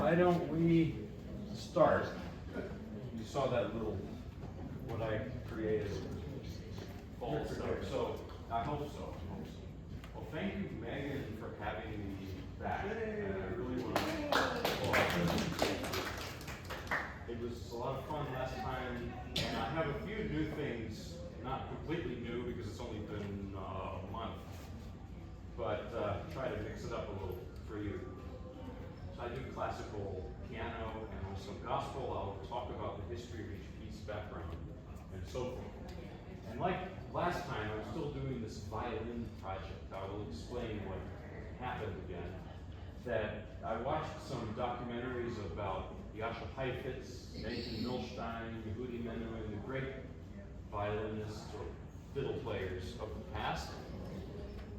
why don't we start? You saw that little, what I created. So, I hope so. Well, thank you, Megan, for having me back. I really want to. It was a lot of fun last time, and I have a few new things, not completely new because it's only been a month, but try to mix it up a little for you. So I do classical piano and also gospel. I'll talk about the history of each piece, background, and so forth. And like last time, I'm still doing this violin project. I will explain what happened again. That I watched some documentaries about Jascha Heifetz, Nathan Milstein, Yehudi Menuhin, the great violinists or fiddle players of the past.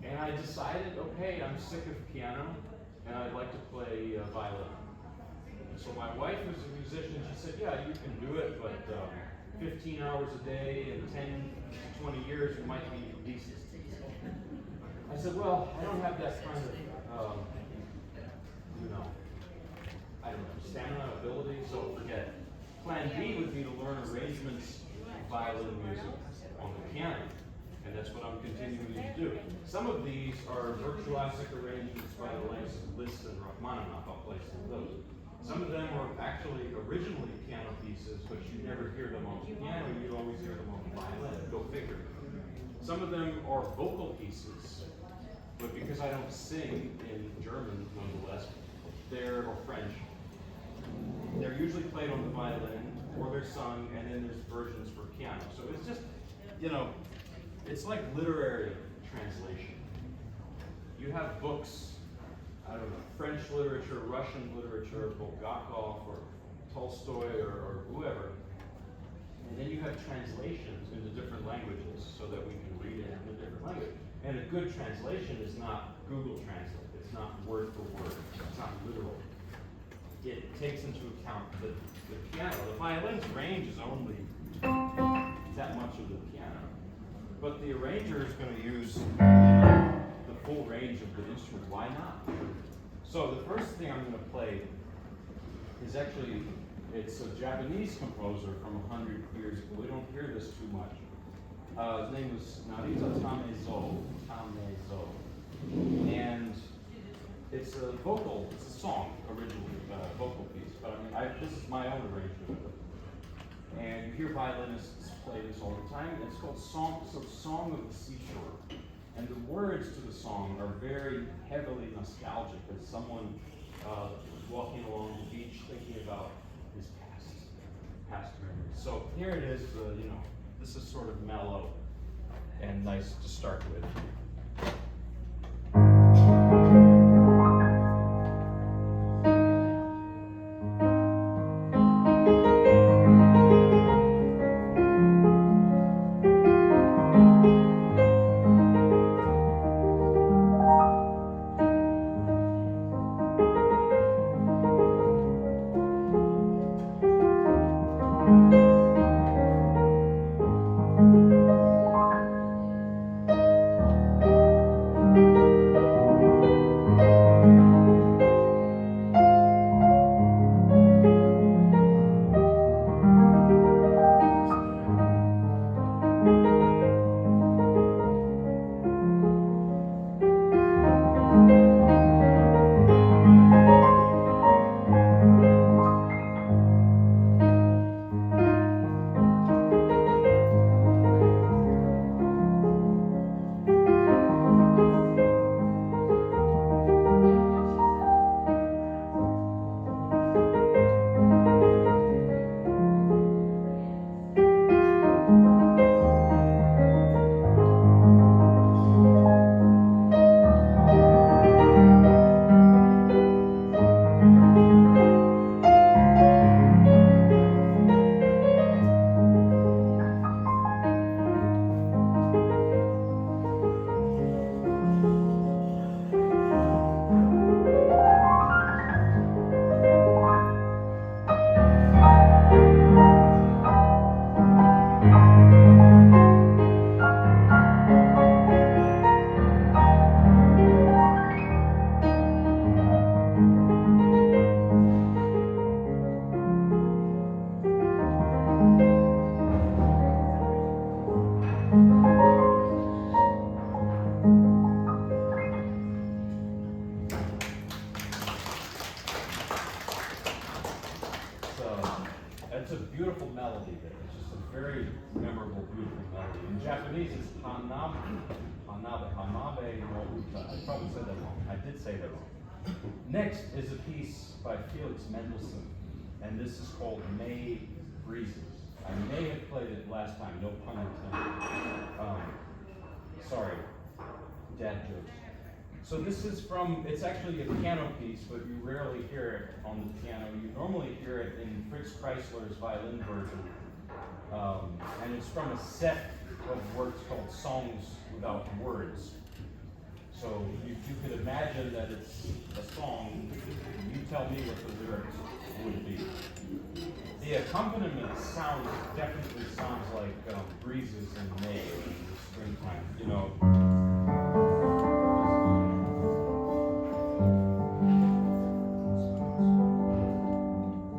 And I decided, okay, I'm sick of piano, and I'd like to play violin. So my wife was a musician. She said, yeah, you can do it, but 15 hours a day and 10 to 20 years, you might be decent. I said, well, I don't have that kind of, I don't know, stamina, ability, so forget it. Plan B would be to learn arrangements of violin music on the piano, and that's what I'm continuing to do. Some of these are virtuosic arrangements by the likes of Liszt and Rachmaninoff. I'll play some of those. Some of them are actually originally piano pieces, but you never hear them on the piano, you always hear them on the violin. Go figure. Some of them are vocal pieces, but because I don't sing in German, nonetheless, or French, they're usually played on the violin, or they're sung, and then there's versions for piano. So it's just, it's like literary translation. You have books, I don't know, French literature, Russian literature, Bulgakov or Tolstoy or whoever, and then you have translations into different languages so that we can read it in a different language. And a good translation is not Google Translate. It's not word for word. It's not literal. It takes into account the piano. The violin's range is only that much of the piano. But the arranger is going to use the full range of the instrument. Why not? So the first thing I'm going to play is actually, it's a Japanese composer from 100 years ago. We don't hear this too much. His name was Narita Tamezo. And it's a song originally, vocal piece. But I mean, this is my own arrangement of it. And you hear violinists play this all the time. It's called Song of the Seashore. And the words to the song are very heavily nostalgic, as someone was walking along the beach thinking about his past memories. So here it is, this is sort of mellow and nice to start with. That's a beautiful melody there. It's just a very memorable, beautiful melody. In Japanese, it's hanabe no uta. I probably said that wrong. I did say that wrong. Next is a piece by Felix Mendelssohn, and this is called May Breezes. I may have played it last time, no pun intended. Sorry, dad jokes. So this is it's actually a piano piece, but you rarely hear it on the piano. You normally hear it in Fritz Kreisler's violin version. And it's from a set of works called Songs Without Words. So you could imagine that it's a song. You tell me what the lyrics would be. The accompaniment definitely sounds like breezes in May, in the springtime, you know.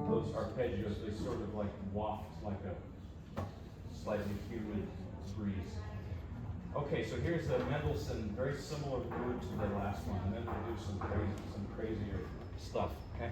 Those arpeggios, they sort of like waft like a slightly humid breeze. Okay, so here's a Mendelssohn, very similar mood to the last one, and then we'll do some crazier stuff. Okay.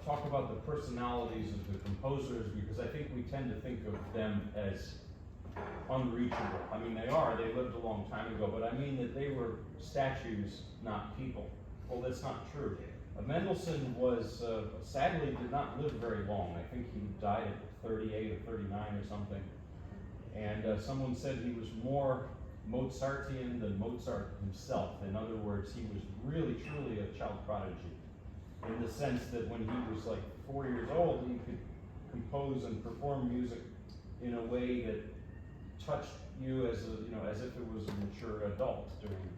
Talk about the personalities of the composers, because I think we tend to think of them as unreachable. I mean, they lived a long time ago, but I mean that they were statues, not people. Well, that's not true. Mendelssohn sadly did not live very long. I think he died at 38 or 39 or something. And someone said he was more Mozartian than Mozart himself. In other words, he was really, truly a child prodigy, in the sense that when he was like 4 years old, he could compose and perform music in a way that touched you as if it was a mature adult doing.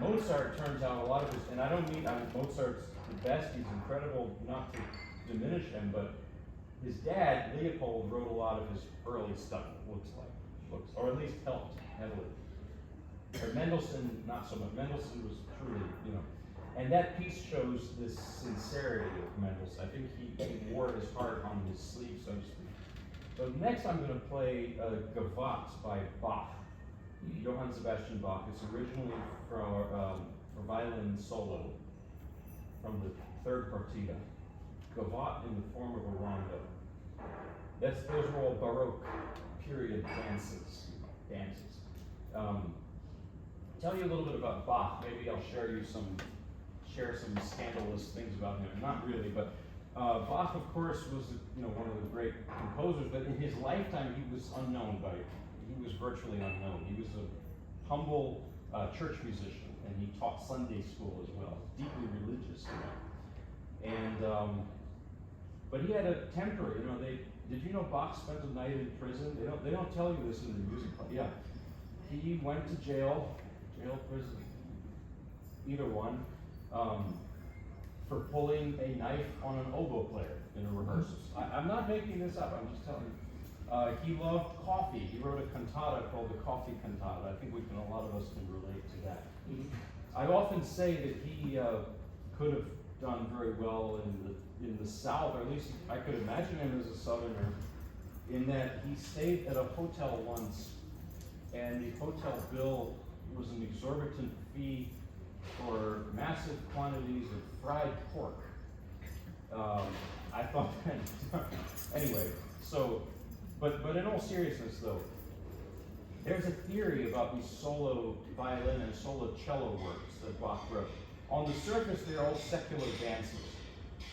Mozart turns out a lot of his, and I don't mean Mozart's the best. He's incredible, not to diminish him, but his dad Leopold wrote a lot of his early stuff. Or at least helped heavily. But Mendelssohn, not so much. Mendelssohn was truly, and that piece shows this sincerity of Mendelssohn. I think he wore his heart on his sleeve, so to speak. So next I'm going to play Gavotte by Bach, Johann Sebastian Bach. It's originally for violin solo from the third partita. Gavotte in the form of a rondo. Those were all Baroque period dances. Tell you a little bit about Bach. Maybe I'll share share some scandalous things about him. Not really, but Bach, of course, was one of the great composers, but in his lifetime he was virtually unknown. He was a humble church musician, and he taught Sunday school as well, deeply religious, And but he had a temper. Did you know Bach spent a night in prison? They don't tell you this in the music club. Yeah, he went to jail, prison, either one, for pulling a knife on an oboe player in a rehearsal. I'm not making this up. I'm just telling you. He loved coffee. He wrote a cantata called the Coffee Cantata. I think a lot of us can relate to that. I often say that he could have done very well in the South, or at least I could imagine him as a Southerner, in that he stayed at a hotel once, and the hotel bill was an exorbitant fee for massive quantities of fried pork. I thought that, anyway, but in all seriousness though, there's a theory about these solo violin and solo cello works that Bach wrote. On the surface, they're all secular dances,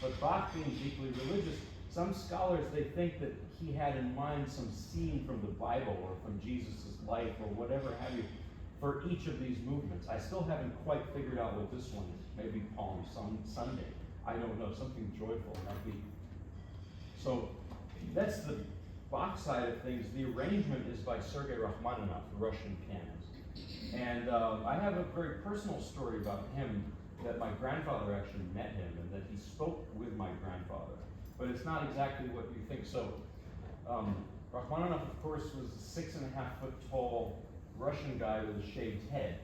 but Bach being deeply religious, some scholars, they think that he had in mind some scene from the Bible or from Jesus' life or whatever have you for each of these movements. I still haven't quite figured out what this one is. Maybe Palm Sunday. I don't know, something joyful might be. So that's the Bach side of things. The arrangement is by Sergei Rachmaninoff, the Russian pianist. And I have a very personal story about him, that my grandfather actually met him and that he spoke with my grandfather. But it's not exactly what you think. So Rachmaninoff, of course, was a 6.5-foot tall Russian guy with a shaved head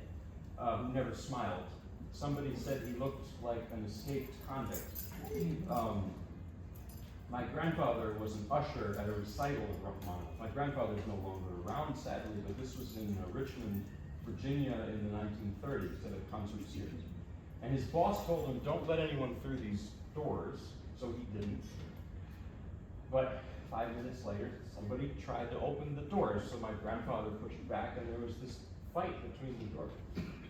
who never smiled. Somebody said he looked like an escaped convict. My grandfather was an usher at a recital of Rachmaninoff. My grandfather is no longer around, sadly, but this was in Richmond, Virginia in the 1930s at a concert series. And his boss told him, don't let anyone through these doors, so he didn't. But 5 minutes later, somebody tried to open the doors, so my grandfather pushed back, and there was this fight between the doors.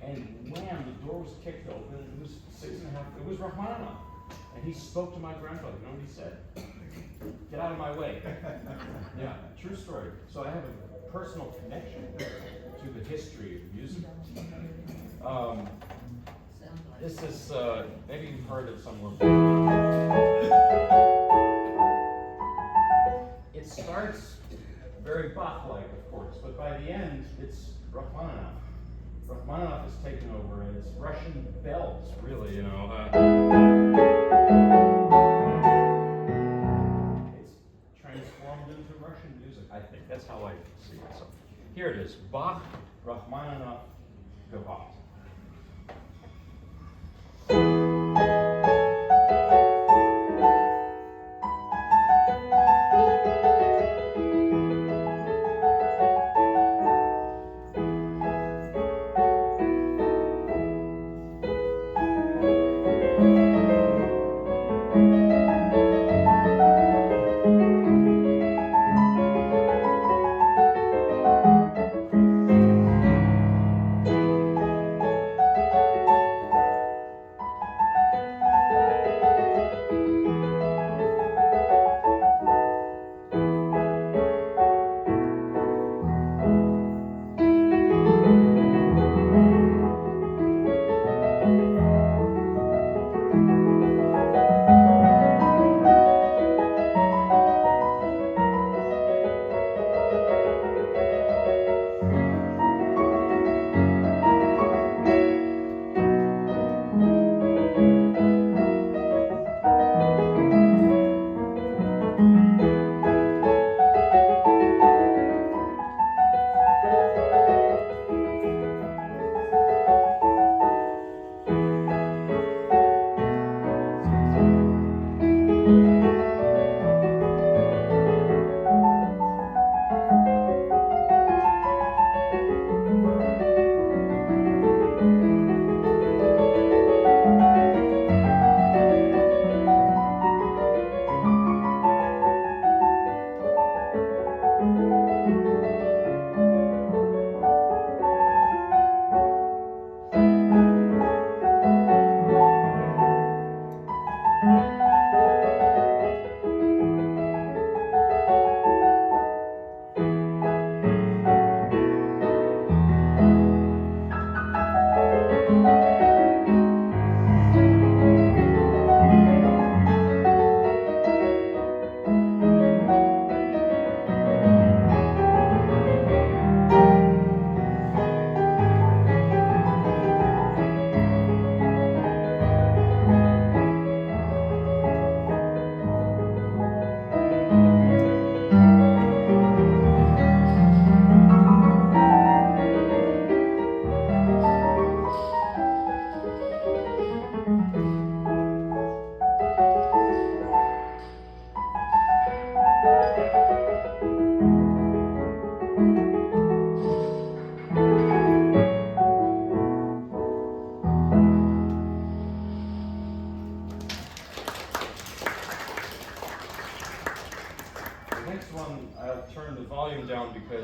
And wham, the door was kicked open, and it was 6.5, it was Rachmaninoff. And he spoke to my grandfather. You know what he said? Get out of my way. Yeah, true story. So I have a personal connection to the history of music. This is, maybe you've heard it somewhere. It starts very Bach-like, of course, but by the end, it's Rachmaninoff. Rachmaninoff has taken over, and it's Russian bells, really, It's transformed into Russian music, I think. That's how I see it. So here it is, Bach, Rachmaninoff, Gavotte.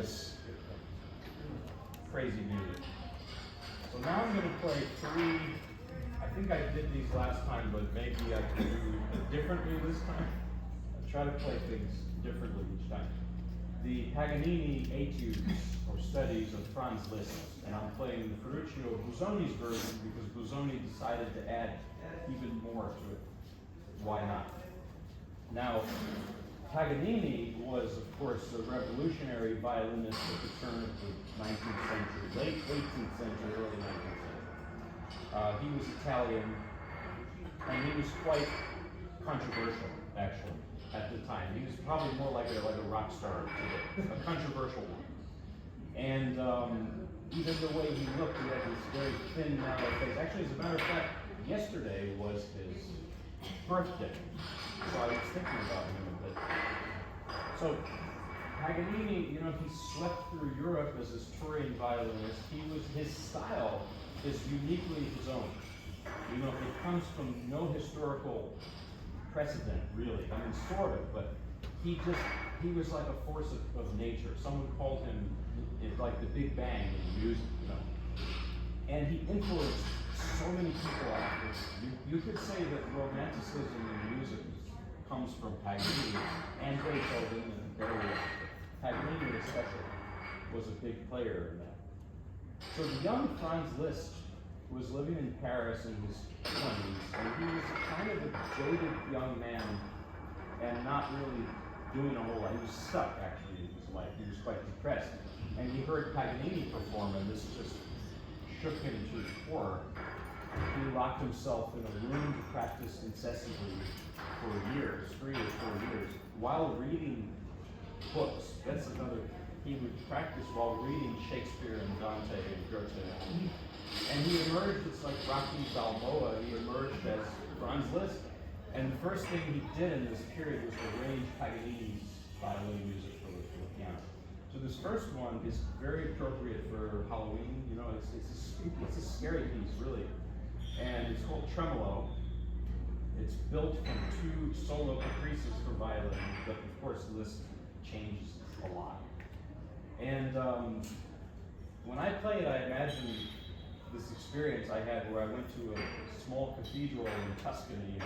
this crazy music. So now I'm going to play three. I think I did these last time, but maybe I can do it differently this time. I try to play things differently each time. The Paganini etudes or studies of Franz Liszt, and I'm playing the Ferruccio Busoni's version because Busoni decided to add even more to it. Why not? Now, Paganini was, of course, a revolutionary violinist at the turn of the 19th century, late 18th century, early 19th century. He was Italian, and he was quite controversial, actually, at the time. He was probably more like a rock star today, a controversial one. And even the way he looked, he had this very thin, narrow face. Actually, as a matter of fact, yesterday was his birthday, so I was thinking about him a bit. So Paganini, you know, he swept through Europe as this touring violinist. His style is uniquely his own. You know, it comes from no historical precedent, really. I mean, sort of, but he was like a force of nature. Someone called him like the Big Bang in music, you know. And he influenced so many people after. You could say that romanticism in music comes from Paganini and Beethoven and Berlioz. Paganini especially was a big player in that. So the young Franz Liszt was living in Paris in his 20s, and he was kind of a jaded young man and not really doing a whole lot. He was stuck, actually, in his life. He was quite depressed. And he heard Paganini perform, and this just shook him to his core. He locked himself in a room to practice incessantly for years, 3 or 4 years, while reading books. That's another. He would practice while reading Shakespeare and Dante and Goethe. And he emerged, it's like Rocky Balboa, he emerged as Franz Liszt. And the first thing he did in this period was arrange Paganini's violin music for the piano. So this first one is very appropriate for Halloween. You know, it's a scary piece, really. And it's called Tremolo. It's built from 2 solo caprices for violin, but of course Liszt changes a lot. And when I play it, I imagine this experience I had where I went to a small cathedral in Tuscany,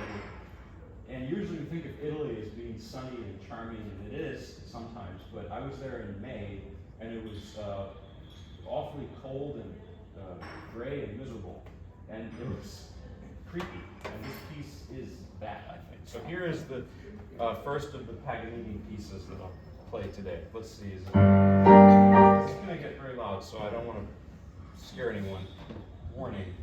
and usually we think of Italy as being sunny and charming, and it is sometimes, but I was there in May, and it was awfully cold and gray and miserable, and it was creepy, and this piece is that, I think. So here is the first of the Paganini pieces that I'll play today. Let's see. This is going to get very loud, so I don't want to scare anyone. Warning.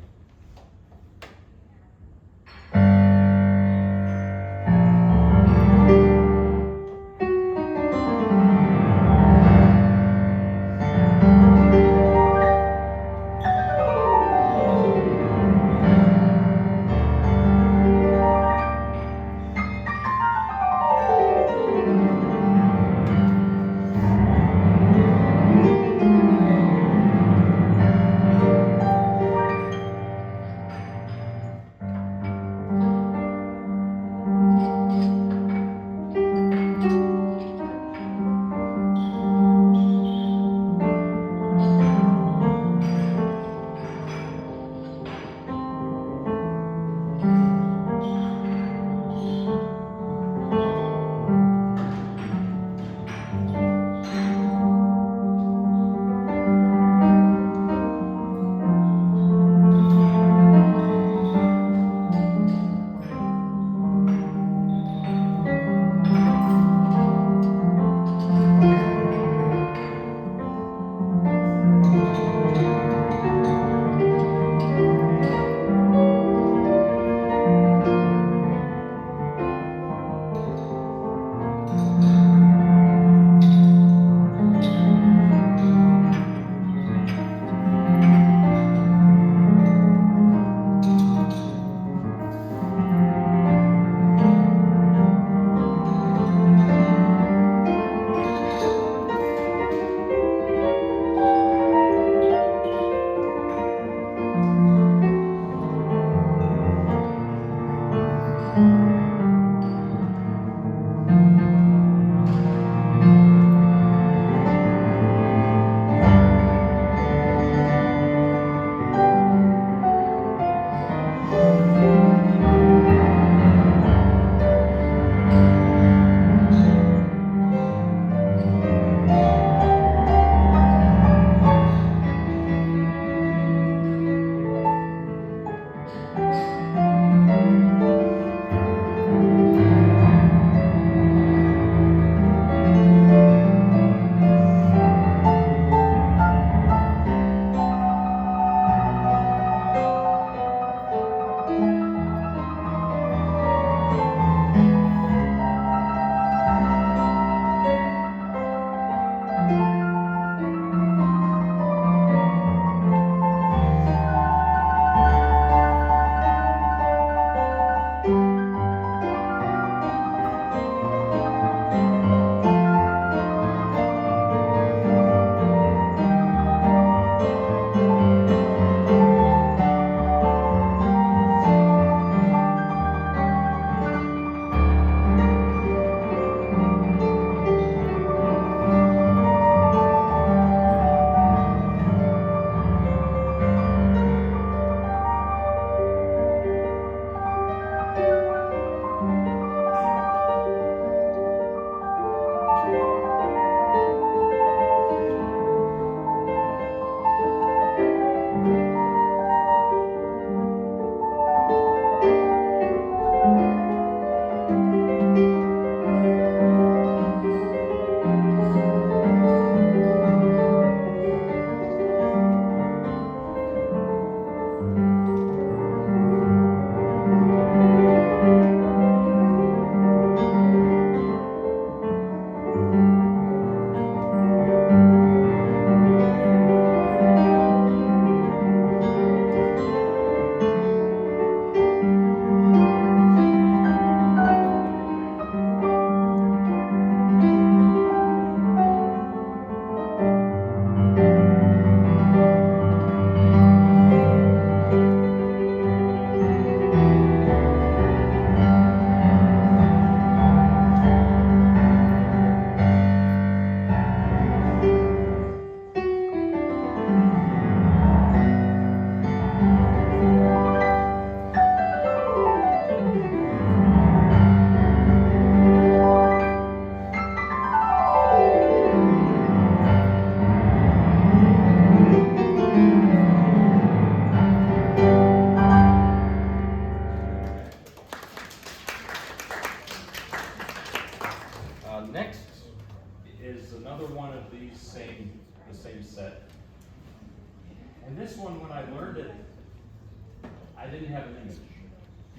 I didn't have an image.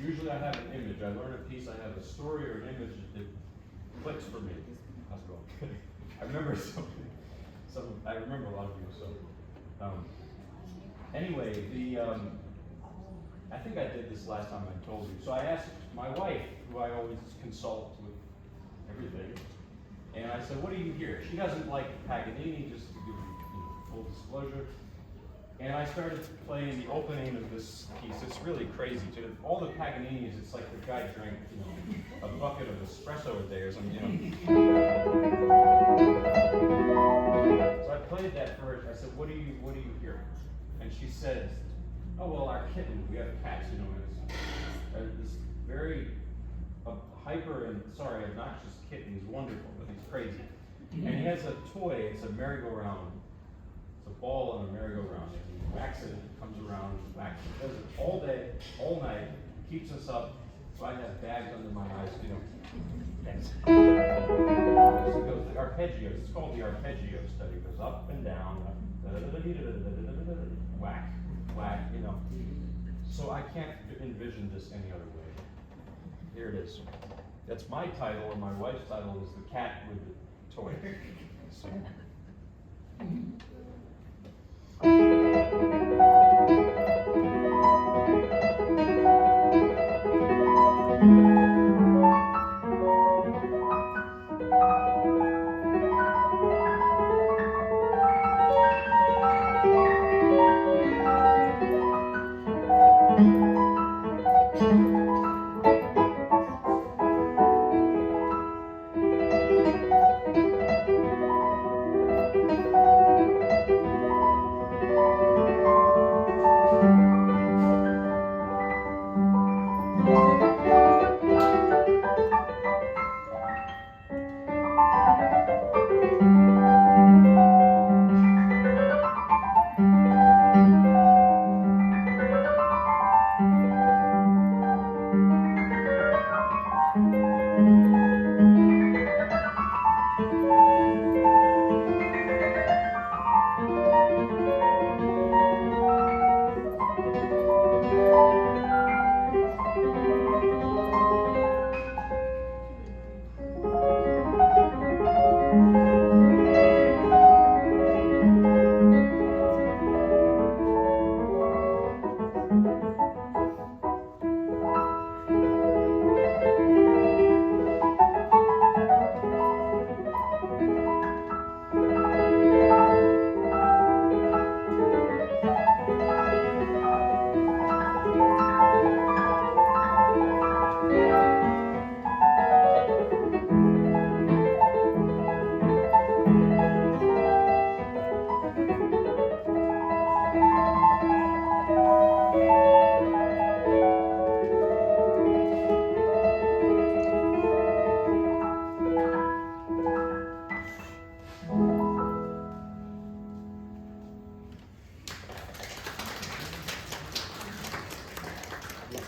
Usually I have an image. I learn a piece, I have a story or an image that clicks for me. How's it going? I remember I remember a lot of you, so. Anyway, I think I did this last time I told you. So I asked my wife, who I always consult with everything, and I said, what do you hear? She doesn't like Paganini, just to give you full disclosure. And I started playing the opening of this piece. It's really crazy. All the Paganinis, it's like the guy drank, a bucket of espresso a day or something, So I played that for her. I said, what do you hear? And she said, oh, well, our kitten, we have cats, it's this very hyper and, obnoxious kitten. He's wonderful, but he's crazy. And he has a toy, it's a merry-go-round. It's a ball on a merry-go-round. He whacks it, it comes around, whacks it, does it all day, all night, keeps us up. So I have bags under my eyes, Thanks. So it goes the arpeggios. It's called the arpeggio study. It goes up and down, whack, whack, So I can't envision this any other way. Here it is. That's my title, and my wife's title is The Cat with the Toy. So.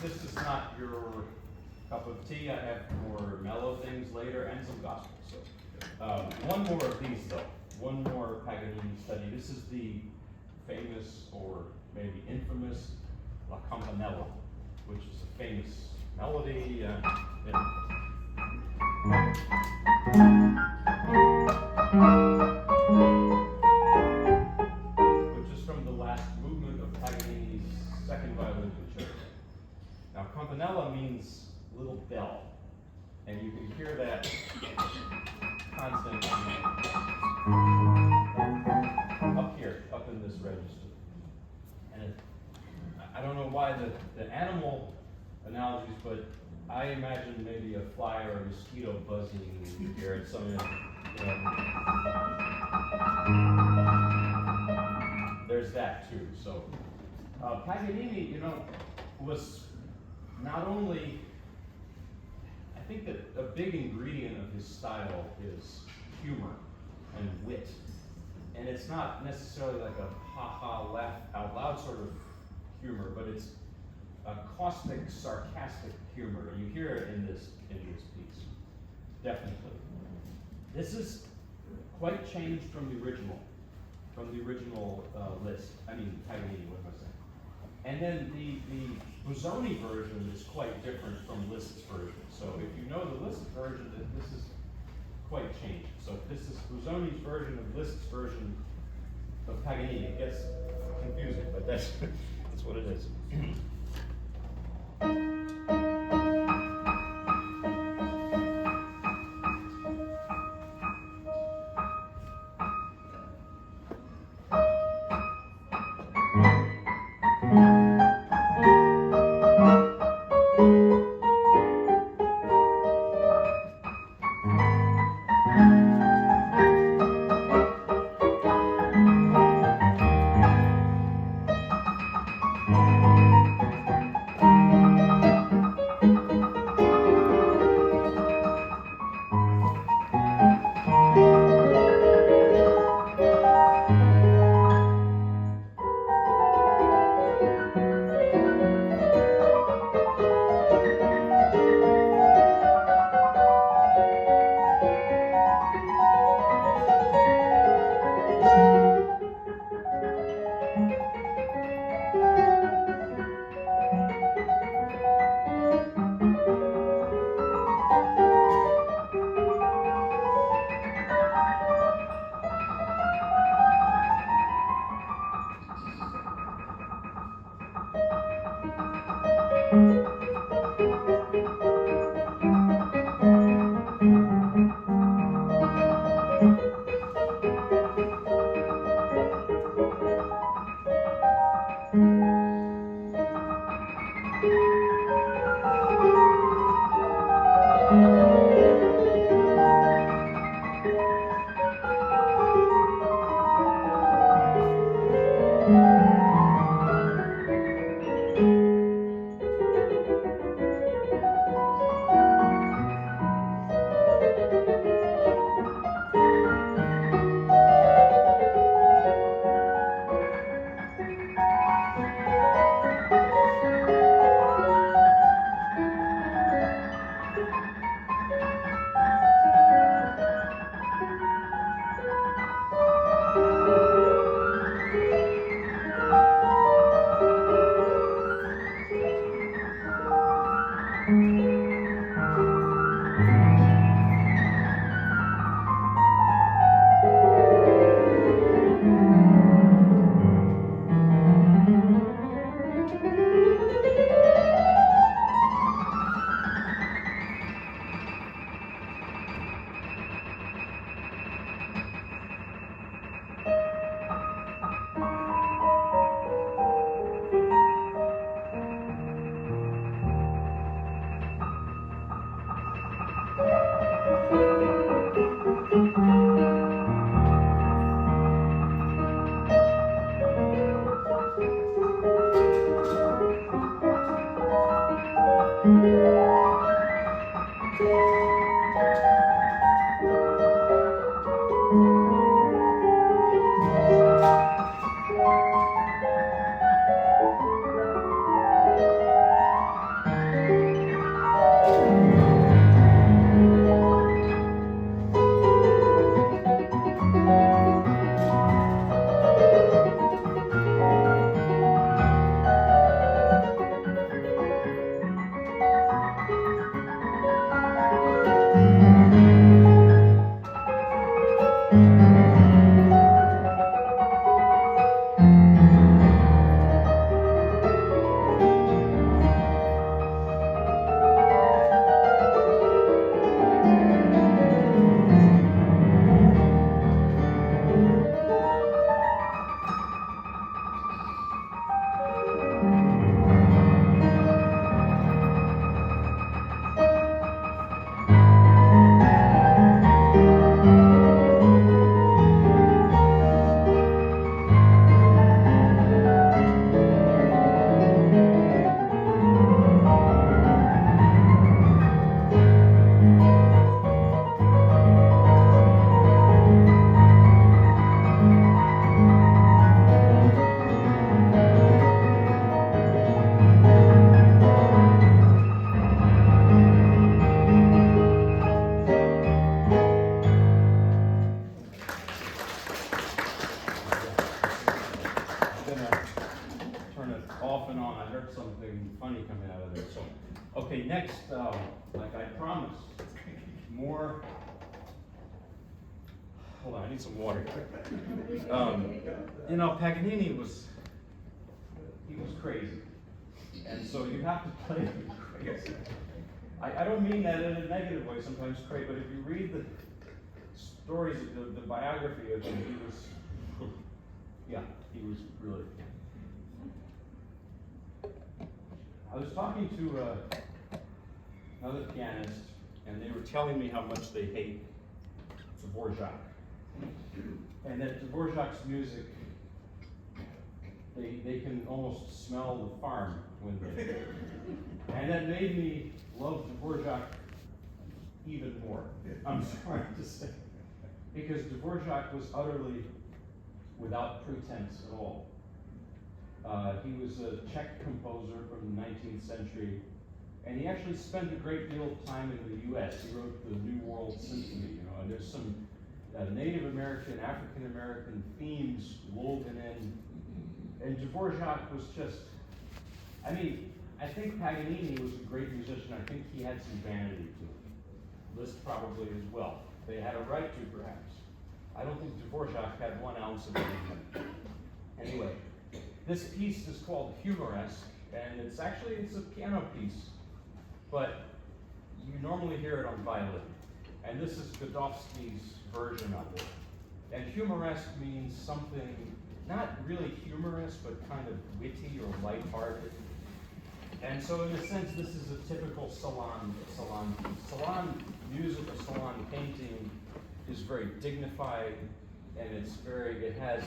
This is not your cup of tea. I have more mellow things later and some gospel. So one more of these though. One more Paganini study. This is the famous or maybe infamous La Campanella, which is a famous melody. Which is from the last movement of Paganini's second violin concerto. Now, campanella means little bell, and you can hear that constant up here, up in this register. And I don't know why the animal analogies, but I imagine maybe a fly or a mosquito buzzing here at some end. There's that too. So Paganini, was not only, I think that a big ingredient of his style is humor and wit. And it's not necessarily like a ha-ha, laugh out loud sort of humor, but it's a caustic, sarcastic humor. You hear it in this piece, definitely. This is quite changed from the original list. I mean, Paganini, what am I saying? And then the Busoni version is quite different from Liszt's version. So if you know the Liszt version, this is quite changed. So if this is Busoni's version of Liszt's version of Paganini, it gets confusing, but that's what it is. something funny coming out of there. So, okay, next, like I promised, more. Hold on, I need some water. Paganini was crazy, and so you have to play him crazy. I don't mean that in a negative way. Sometimes crazy, but if you read the stories of the biography of him, he was really. I was talking to another pianist, and they were telling me how much they hate Dvorak, and that Dvorak's music, they can almost smell the farm when they, and that made me love Dvorak even more. I'm sorry to say, because Dvorak was utterly without pretense at all. He was a Czech composer from the 19th century, and he actually spent a great deal of time in the U.S. He wrote the New World Symphony, and there's some Native American, African American themes woven in. And Dvorak was just, I think Paganini was a great musician. I think he had some vanity to him. Liszt probably as well. They had a right to, perhaps. I don't think Dvorak had 1 ounce of anything. Anyway, this piece is called Humoresque, and it's a piano piece, but you normally hear it on violin. And this is Godowsky's version of it. And humoresque means something not really humorous, but kind of witty or lighthearted. And so in a sense, this is a typical salon piece. Salon music or salon painting is very dignified, and it has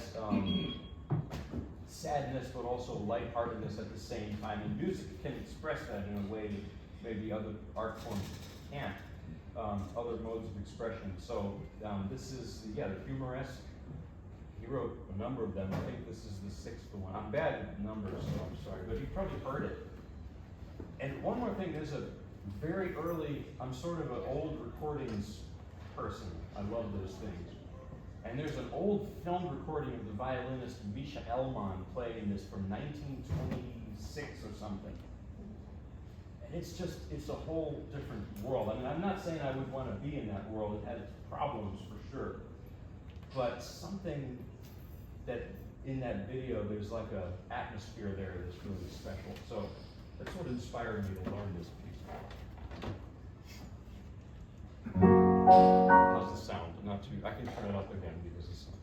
sadness, but also lightheartedness at the same time. And music can express that in a way that maybe other art forms can't, other modes of expression. So this is, the humoresque. He wrote a number of them. I think this is the 6th one. I'm bad at numbers, so I'm sorry, but you probably heard it. And one more thing, there's a very early, I'm sort of an old recordings person. I love those things. And there's an old film recording of the violinist Misha Elman playing this from 1926 or something. And it's a whole different world. I mean, I'm not saying I would want to be in that world. It had its problems for sure. But something that in that video, there's like a atmosphere there that's really special. So that's what inspired me to learn this piece. How's the sound? Not too, I can turn it up again because the sound.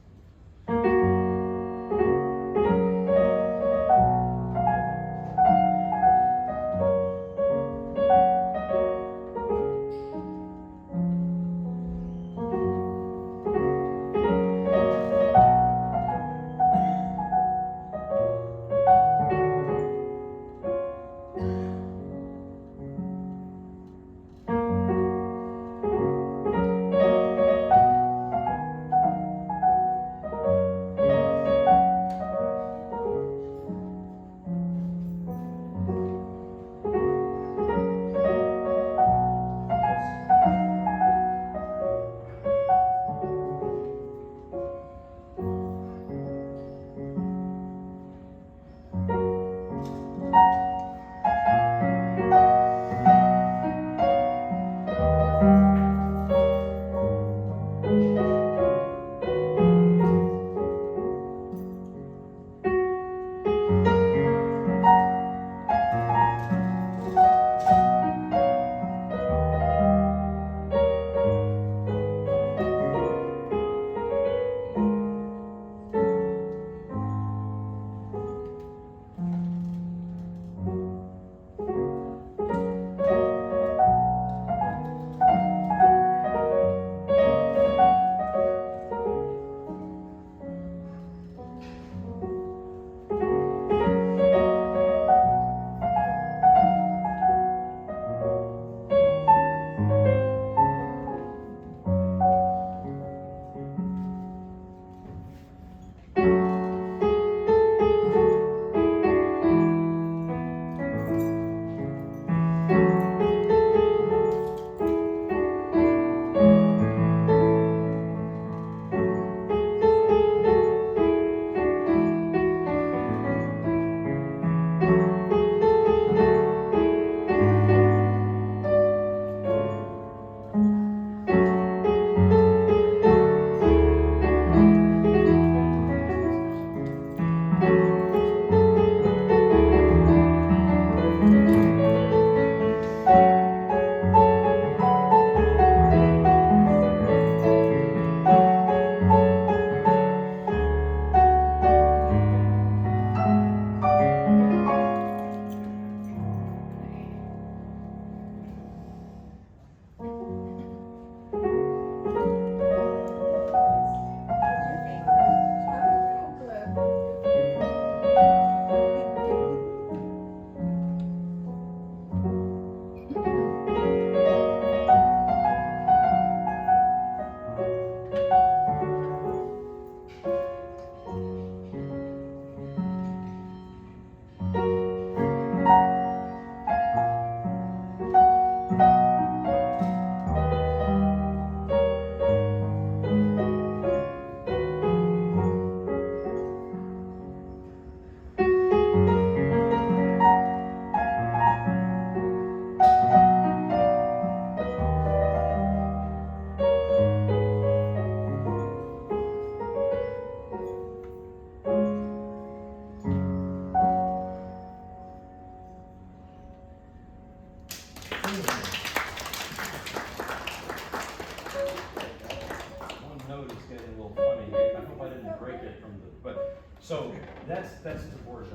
So that's Dvorak.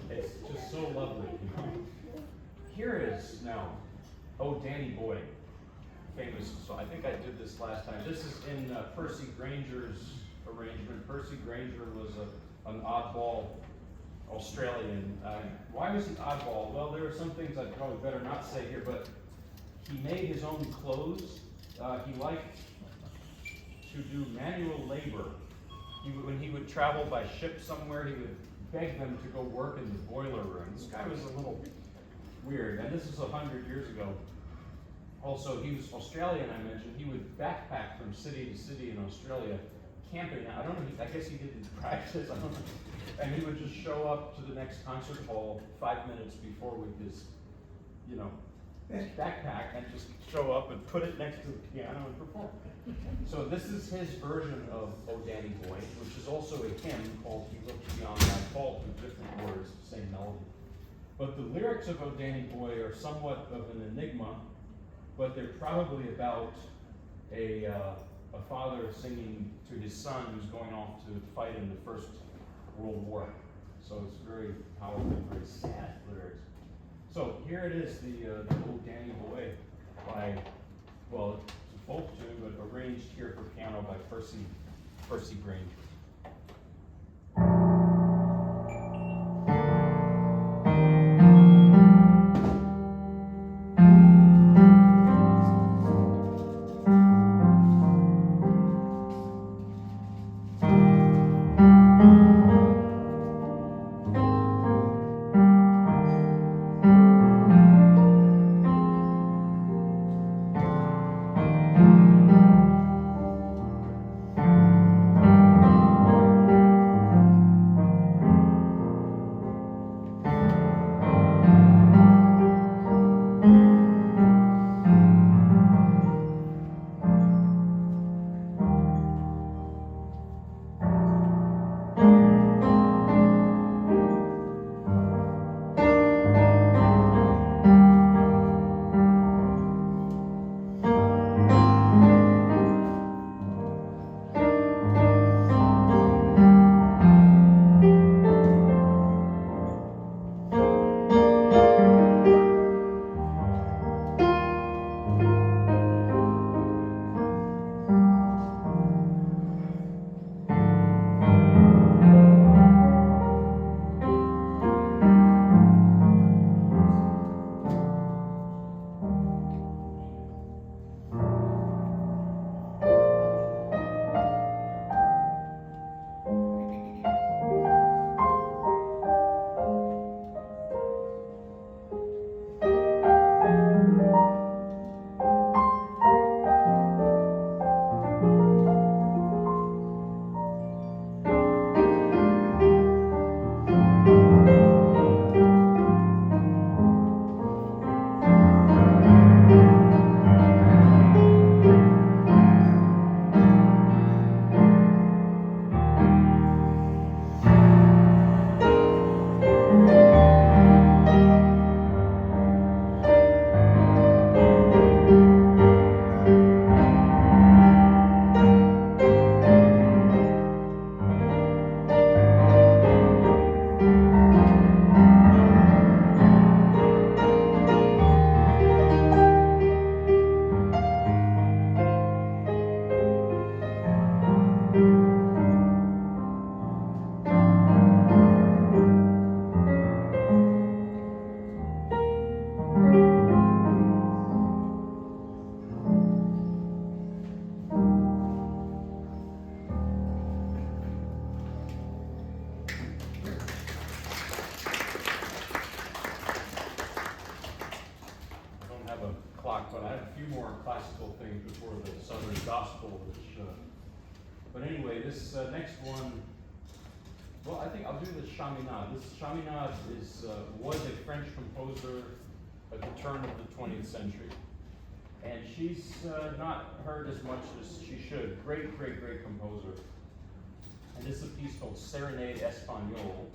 It's just so lovely. Here is now, Oh Danny Boy, famous. So I think I did this last time. This is in Percy Granger's arrangement. Percy Granger was an oddball Australian. Why was he oddball? Well, there are some things I'd probably better not say here, but he made his own clothes. He liked to do manual labor. When he would travel by ship somewhere, he would beg them to go work in the boiler room. This guy was a little weird, and this is 100 years ago. Also, he was Australian, I mentioned. He would backpack from city to city in Australia, camping. I don't know, I guess he did it in practice, I don't know. And he would just show up to the next concert hall 5 minutes before with his, backpack, and just show up and put it next to the piano and perform. So this is his version of Oh Danny Boy, which is also a hymn called He Looked Beyond My Fault, with different words, same melody. But the lyrics of Oh Danny Boy are somewhat of an enigma, but they're probably about a father singing to his son who's going off to fight in the First World War. So it's very powerful, very sad lyrics. So here it is, the Oh Danny Boy by, well, it's a folk tune, but arranged here for piano by Percy Granger. But I have a few more classical things before the Southern Gospel, which, but anyway, this next one, well, I think I'll do the Chaminade. This Chaminade was a French composer at the turn of the 20th century. And she's not heard as much as she should. Great, great, great composer. And this is a piece called Serenade Espagnole.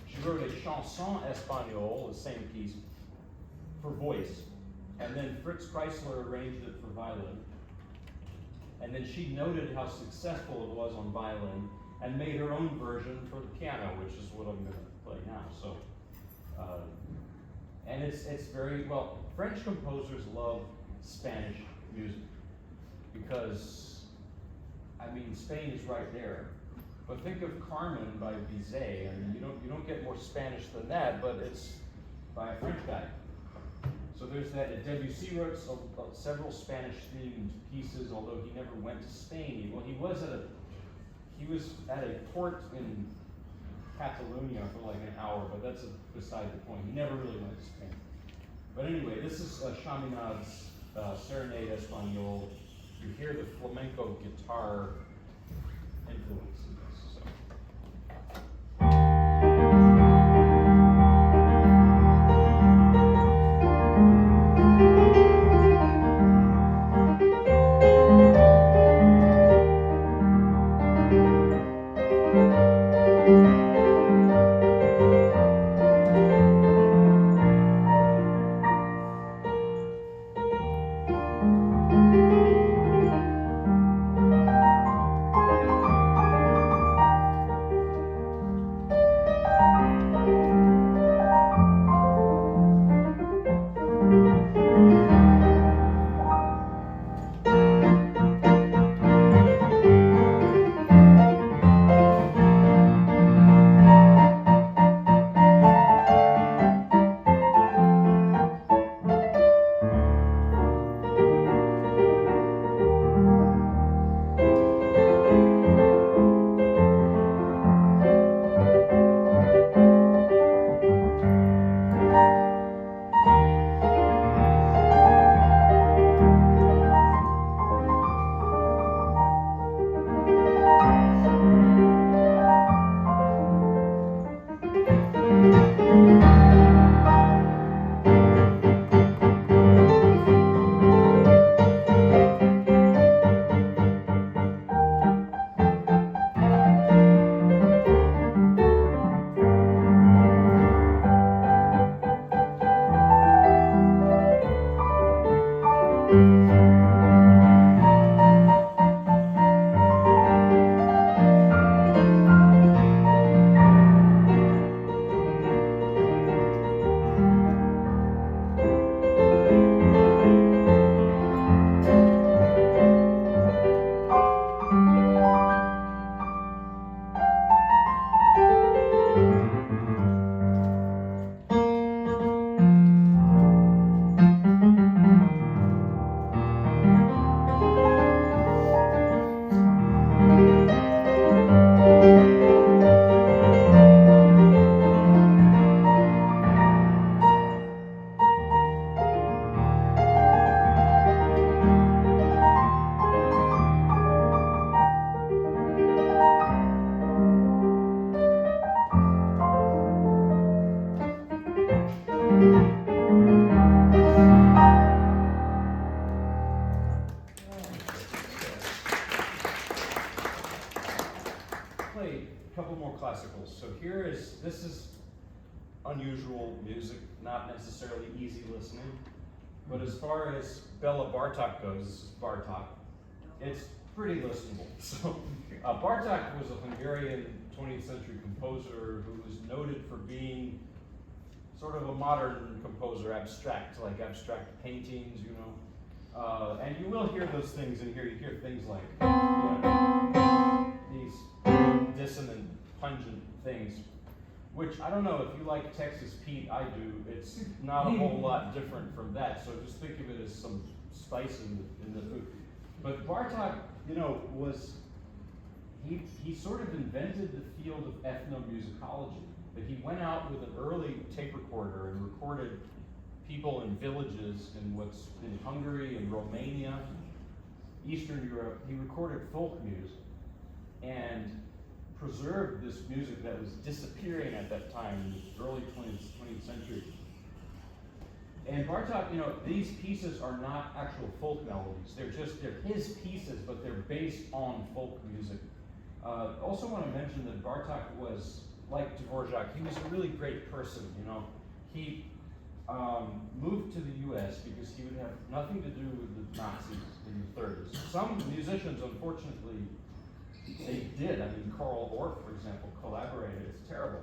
She wrote a Chanson Espagnole, the same piece, for voice. And then Fritz Kreisler arranged it for violin. And then she noted how successful it was on violin. and made her own version for the piano, which is what I'm going to play now. So, and it's very, well, French composers love Spanish music because, I mean, Spain is right there. But think of Carmen by Bizet. I mean, you don't get more Spanish than that, but it's by a French guy. So there's that. Debussy wrote several Spanish-themed pieces, although he never went to Spain. Well, he was at a port in Catalonia for like an hour, but that's beside the point. He never really went to Spain. But anyway, this is Chaminade's Serenade Espagnole. You hear the flamenco guitar influence in this. So. This is unusual music, not necessarily easy listening, but as far as Bela Bartok goes, this is Bartok, it's pretty listenable. So Bartok was a Hungarian 20th century composer who was noted for being sort of a modern composer, abstract paintings, you know. And you will hear those things in here. You hear things like, you know, these dissonant, pungent things, which I don't know if you like Texas Pete, I do. It's not a whole lot different from that. So just think of it as some spice in the food. But Bartok, you know, he sort of invented the field of ethnomusicology. That he went out with an early tape recorder and recorded people in villages in Hungary and Romania, Eastern Europe. He recorded folk music and preserved this music that was disappearing at that time in the early 20th century. And Bartok, you know, these pieces are not actual folk melodies. They're his pieces, but they're based on folk music. Also want to mention that Bartok was, like Dvorak, he was a really great person, you know. He moved to the US because he would have nothing to do with the Nazis in the 30s. Some musicians, unfortunately, They did. I mean, Carl Orff, for example, collaborated. It's terrible.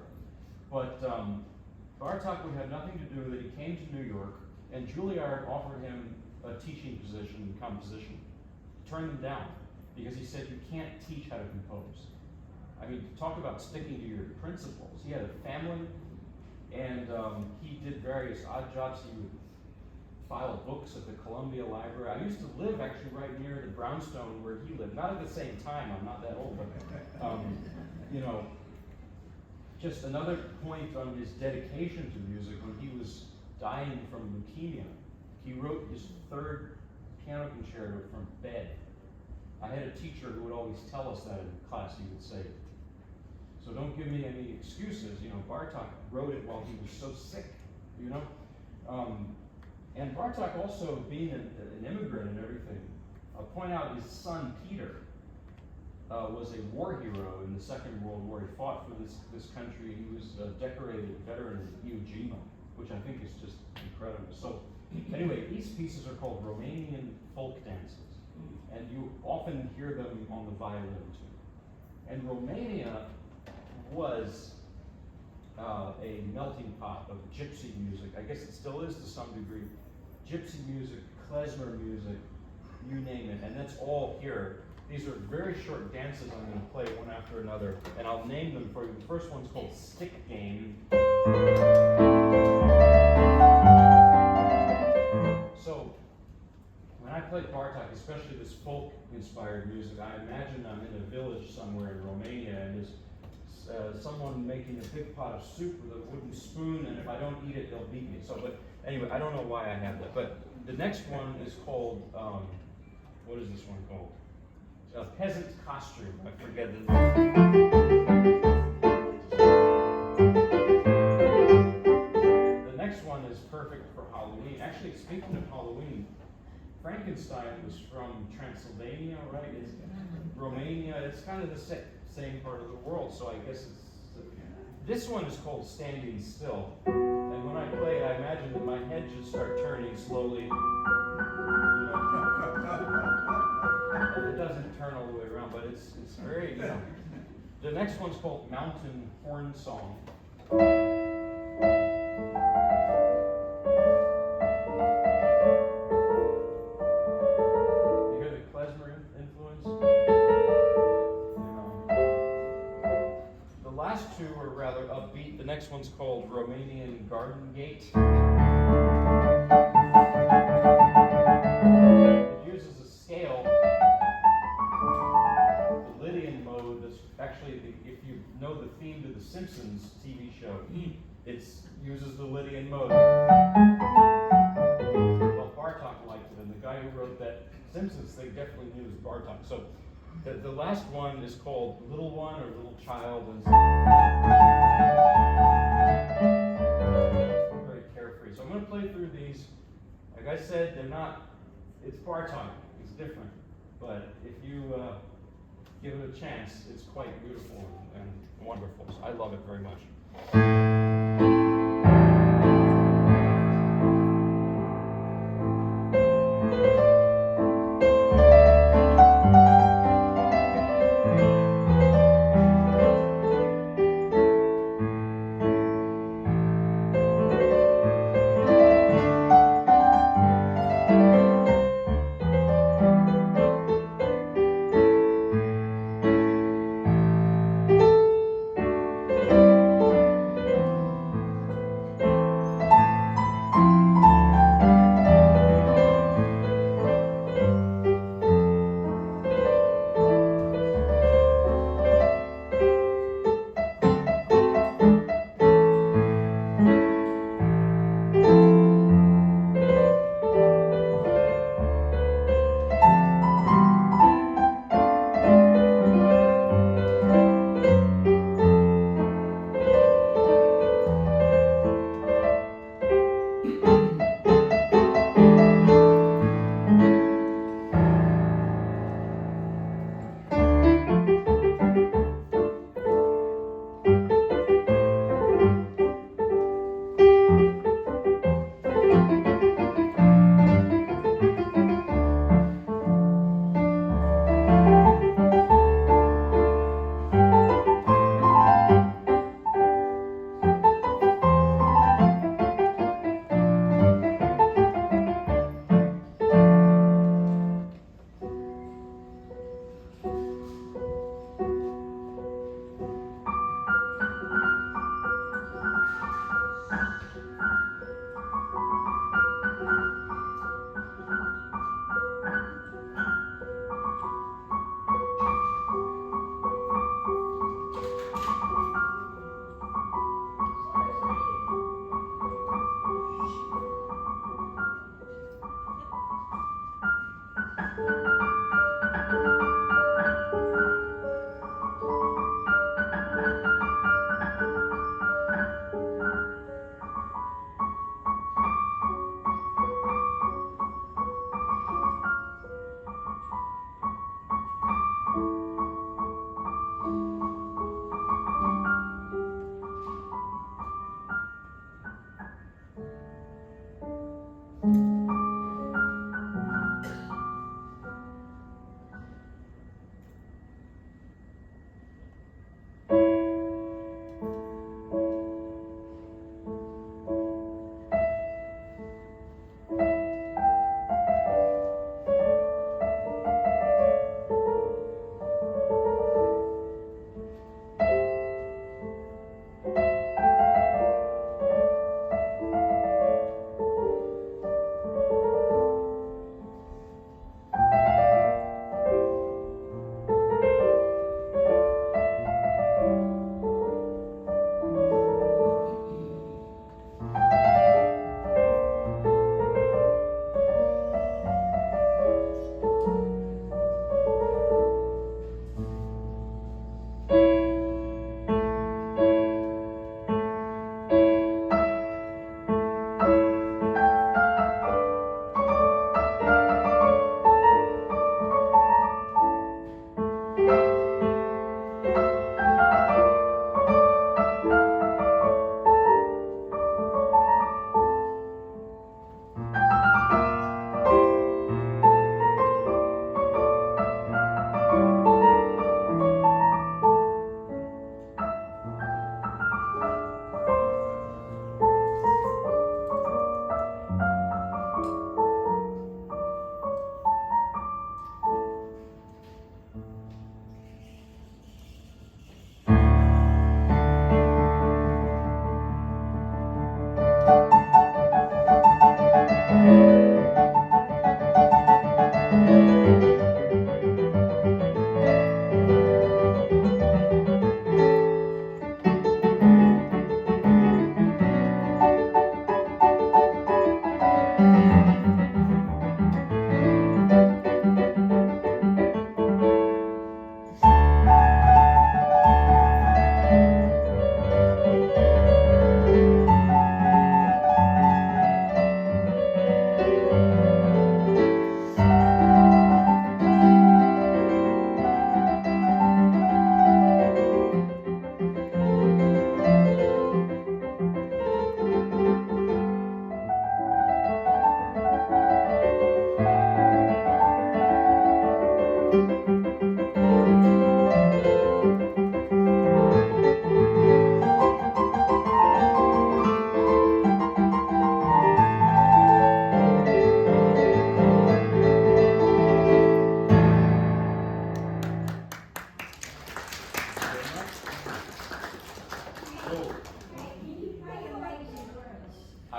But Bartok would have nothing to do with it. He came to New York, and Juilliard offered him a teaching position in composition. He turned them down because he said, you can't teach how to compose. I mean, talk about sticking to your principles. He had a family, and he did various odd jobs. He would file books at the Columbia Library. I used to live actually right near the brownstone where he lived. Not at the same time, I'm not that old, but you know, just another point on his dedication to music. When he was dying from leukemia, he wrote his third piano concerto from bed. I had a teacher who would always tell us that in class. He would say, so don't give me any excuses. You know, Bartok wrote it while he was so sick, you know? And Bartok also, being an immigrant and everything, I'll point out his son, Peter, was a war hero in the Second World War. He fought for this country. He was a decorated veteran of Iwo Jima, which I think is just incredible. So anyway, these pieces are called Romanian folk dances, and you often hear them on the violin too. And Romania was a melting pot of gypsy music. I guess it still is to some degree. Gypsy music, klezmer music, you name it, and that's all here. These are very short dances I'm going to play one after another, and I'll name them for you. The first one's called Stick Game. So, when I play Bartok, especially this folk-inspired music, I imagine I'm in a village somewhere in Romania, and there's someone making a big pot of soup with a wooden spoon, and if I don't eat it, they'll beat me. So, but anyway, I don't know why I have that. But the next one is called, what is this one called? A Peasant's Costume. I forget it. The next one is perfect for Halloween. Actually, speaking of Halloween, Frankenstein was from Transylvania, right? It's Romania. It's kind of the same part of the world, so I guess it's... This one is called Standing Still. And when I play it, I imagine that my head should start turning slowly. It doesn't turn all the way around, but it's very, you know. The next one's called Mountain Horn Song. You hear the klezmer influence? The last two are rather upbeat. The next one's called Romanian Garden Gate. It uses a scale. Actually, if you know the theme to the Simpsons TV show, it uses the Lydian mode. Well, Bartok liked it, and the guy who wrote that Simpsons thing definitely knew it was Bartok. So the last one is called Little One or Little Child, and very carefree. So I'm going to play through these. Like I said, they're not, it's Bartok, it's different. But if you give it a chance, it's quite beautiful and wonderful. So I love it very much.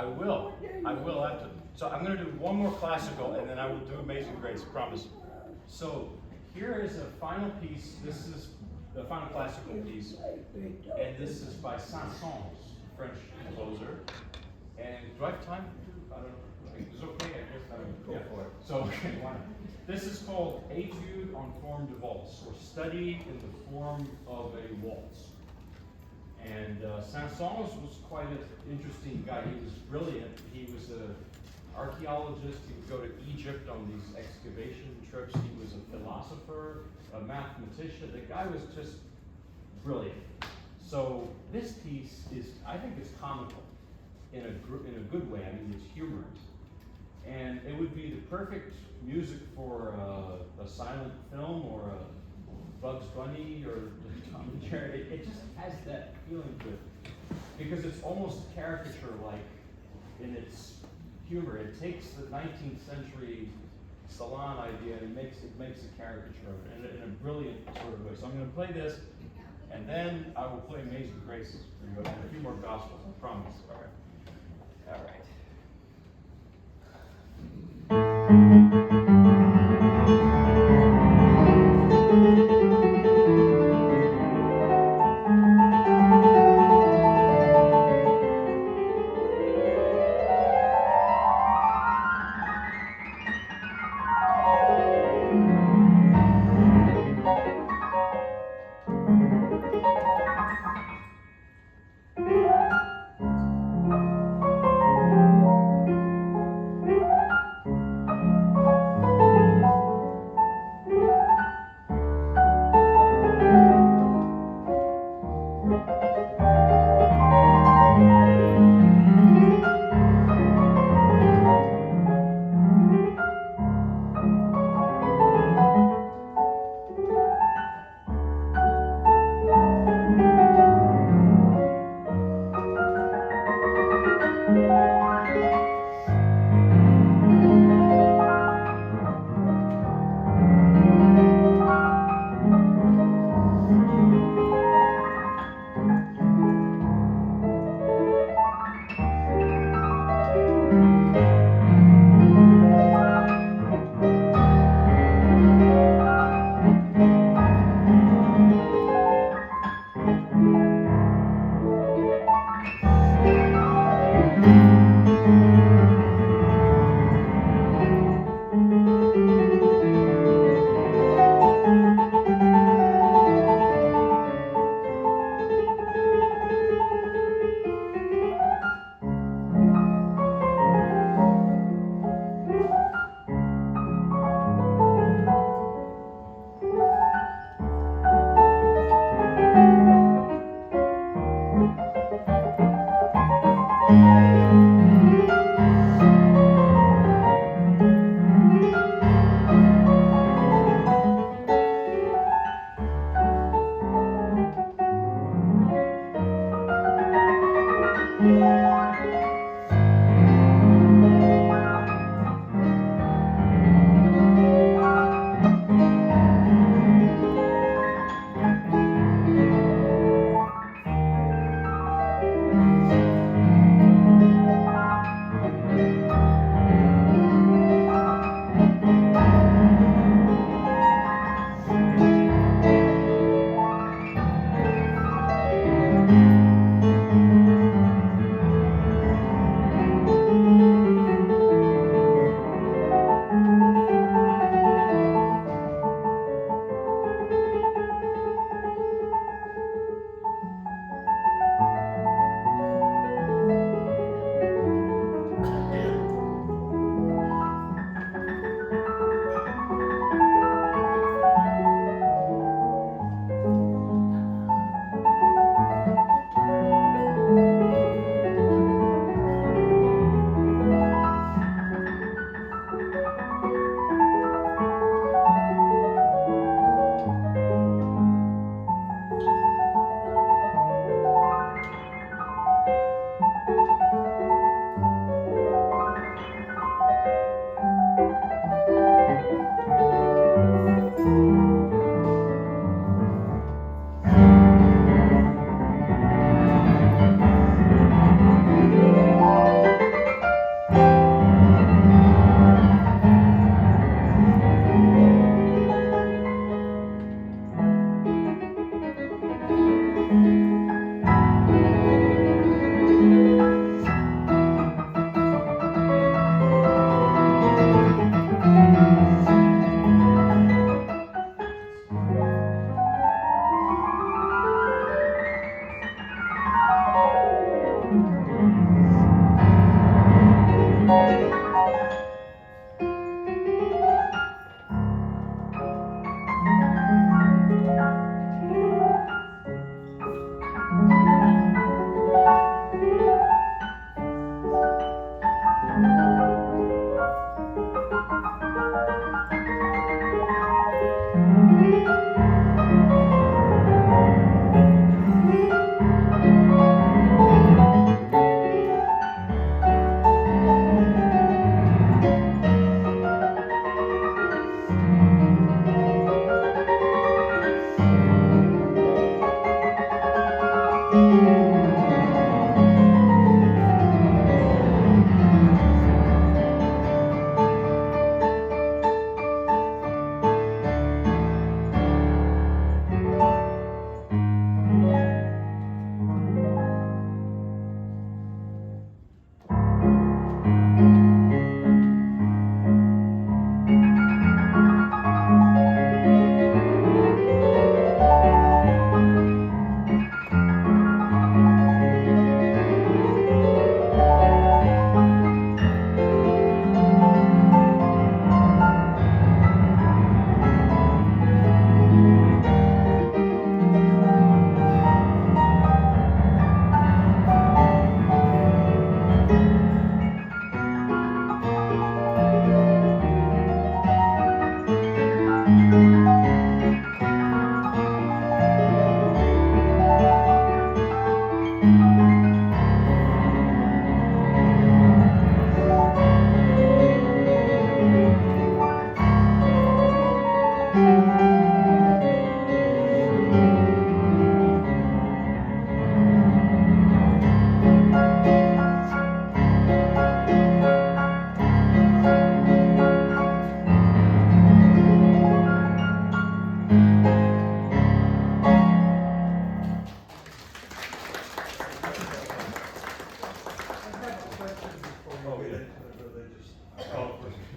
I will after. So I'm going to do one more classical, and then I will do Amazing Grace, promise. So here is a final piece. This is the final classical piece, and this is by Saint-Saëns, French composer. And do I have time? I don't know. It's okay. I guess I would go for it. So okay, why not? This is called Etude en forme de valse, or Study in the Form of a Waltz. And Saint-Saëns was quite an interesting guy. He was brilliant. He was an archaeologist. He would go to Egypt on these excavation trips. He was a philosopher, a mathematician. The guy was just brilliant. So this piece is, I think it's comical in a good way. I mean, it's humorous. And it would be the perfect music for a silent film or a Bugs Bunny or Tom and Jerry. It just has that feeling to it because it's almost caricature-like in its humor. It takes the 19th century salon idea and it makes a caricature of it in a brilliant sort of way. So I'm going to play this, and then I will play Amazing Grace for you and a few more gospels. I promise. All right. All right.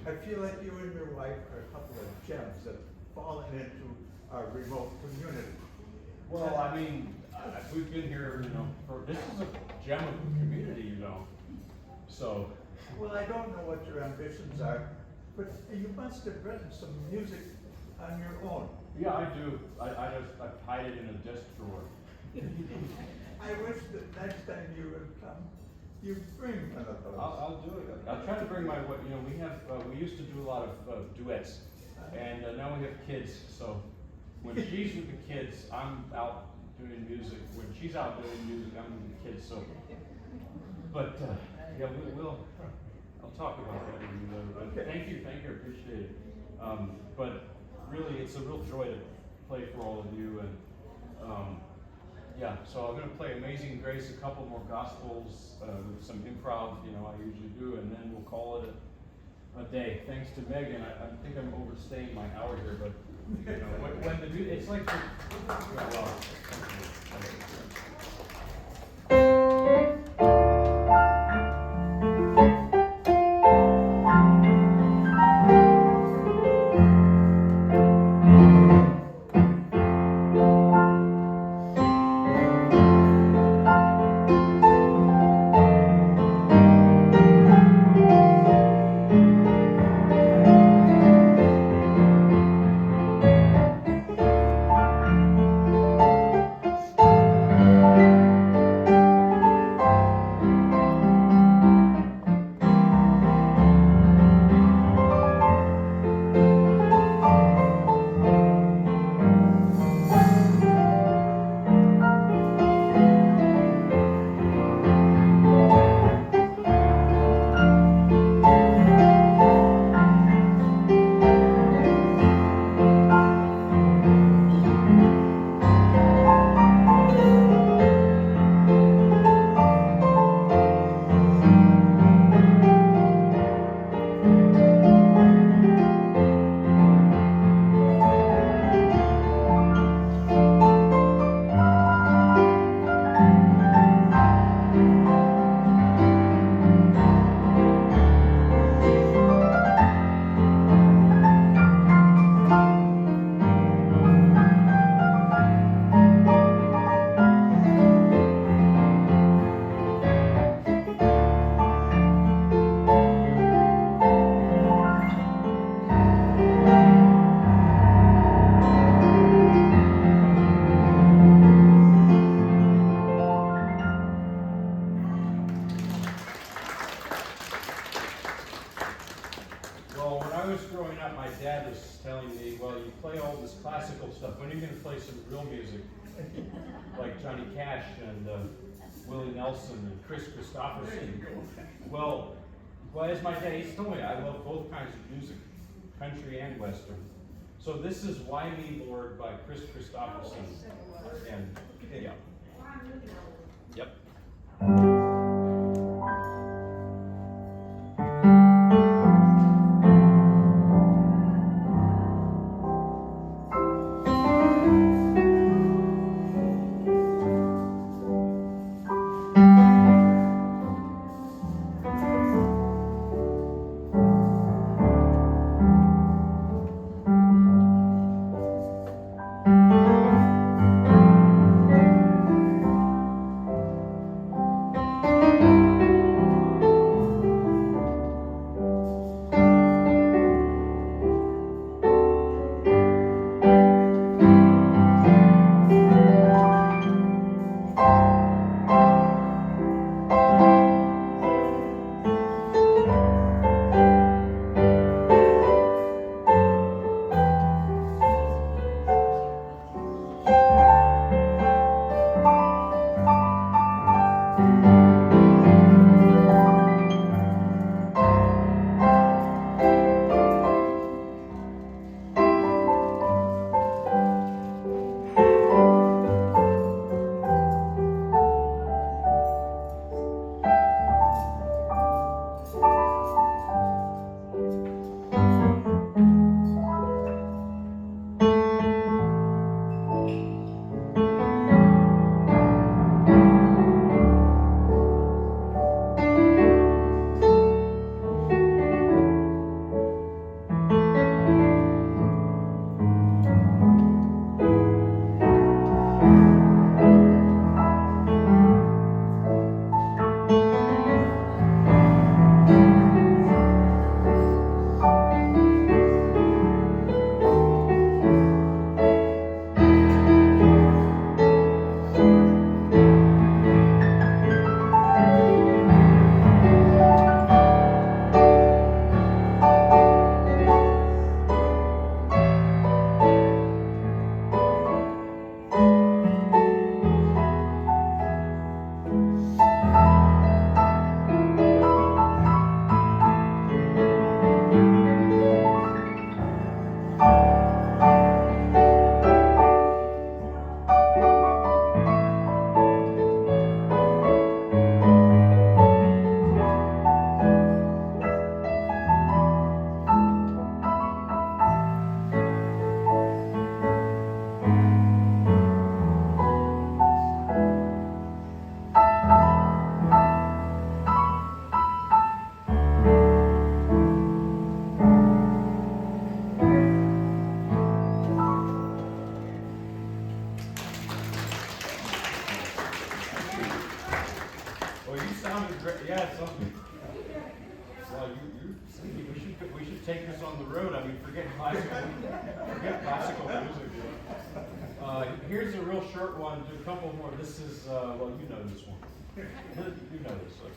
I feel like you and your wife are a couple of gems that have fallen into our remote community. Well, I mean, we've been here, this is a gem of the community, So. Well, I don't know what your ambitions are, but you must have written some music on your own. Yeah, I do. I hide it in a desk drawer. I wish that next time you would come, you bring one of those. I'll do it. I'll try to bring we used to do a lot of duets, and now we have kids, so when she's with the kids, I'm out doing music. When she's out doing music, I'm with the kids, so. But, yeah, I'll talk about that with you later. But Okay. Thank you, I appreciate it. But really, it's a real joy to play for all of you, and yeah, so I'm going to play Amazing Grace, a couple more gospels with some improv, I usually do, and then we'll call it a day. Thanks to Megan, I think I'm overstaying my hour here, but when it's like, well, Well, when I was growing up, my dad was telling me, well, you play all this classical stuff, when are you going to play some real music? Like Johnny Cash and Willie Nelson and Chris Christopherson. Well, as my dad, he's told me, I love both kinds of music, country and western. So this is Why Me, Lord by Chris Christopherson. And, yeah. Yep. take this on the road, I mean, forget classical music. Here's a real short one. Do a couple more. This is, well, you know this one. You know this one.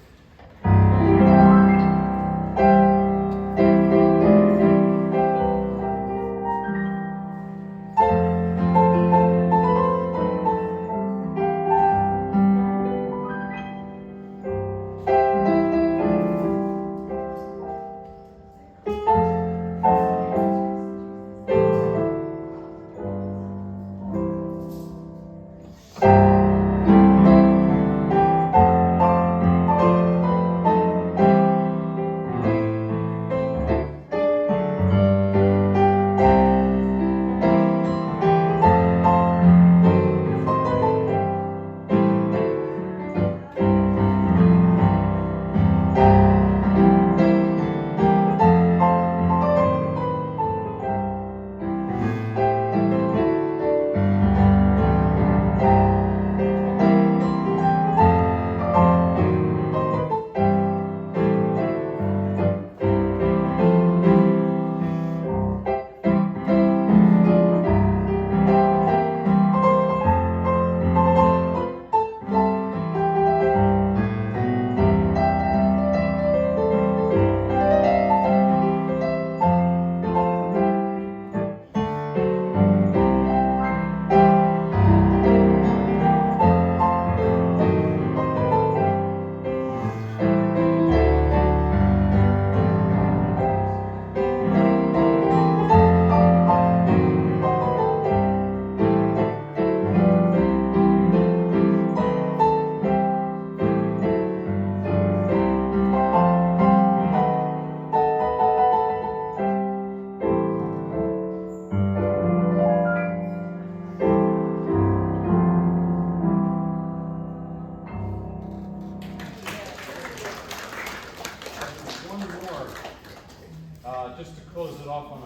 Just to close it off on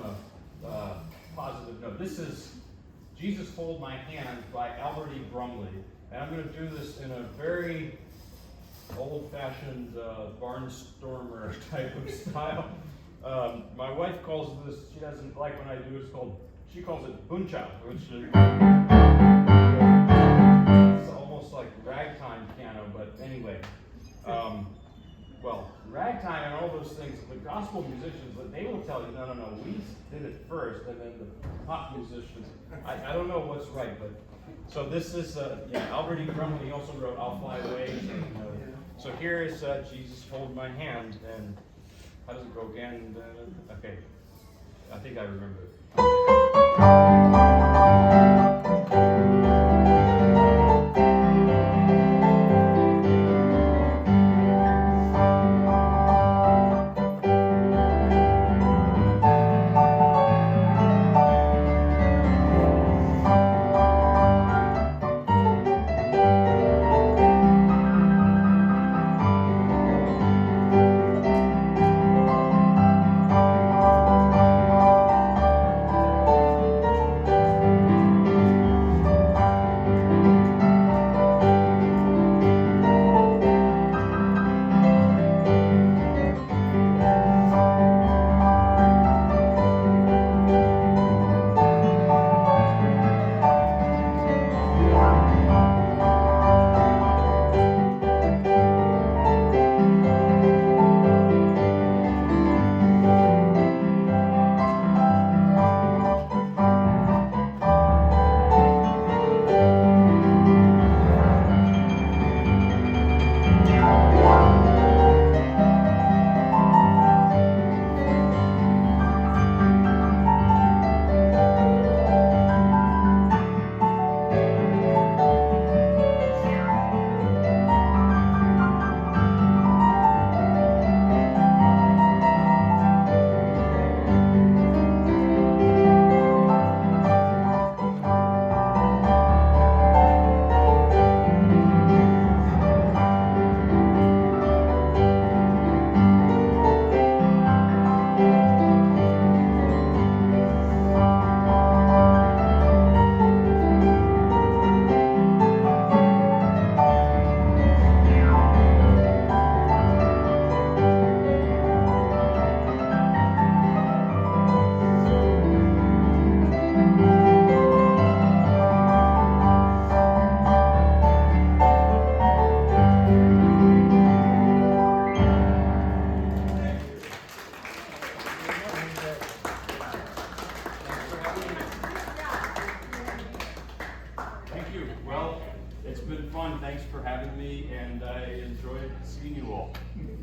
a positive note, this is Jesus Hold My Hand by Albert E. Brumley. And I'm going to do this in a very old-fashioned barnstormer type of style. My wife calls this, she doesn't like when I do it, she calls it buncha, which is it's almost like ragtime piano, but anyway. Well, ragtime and all those things, the gospel musicians, they will tell you, no, we did it first, and then the pop musicians, I don't know what's right, but, so this is, Albert E. Brumley, he also wrote I'll Fly Away, so here is Jesus Hold My Hand, and how does it go again? Okay, I think I remember it.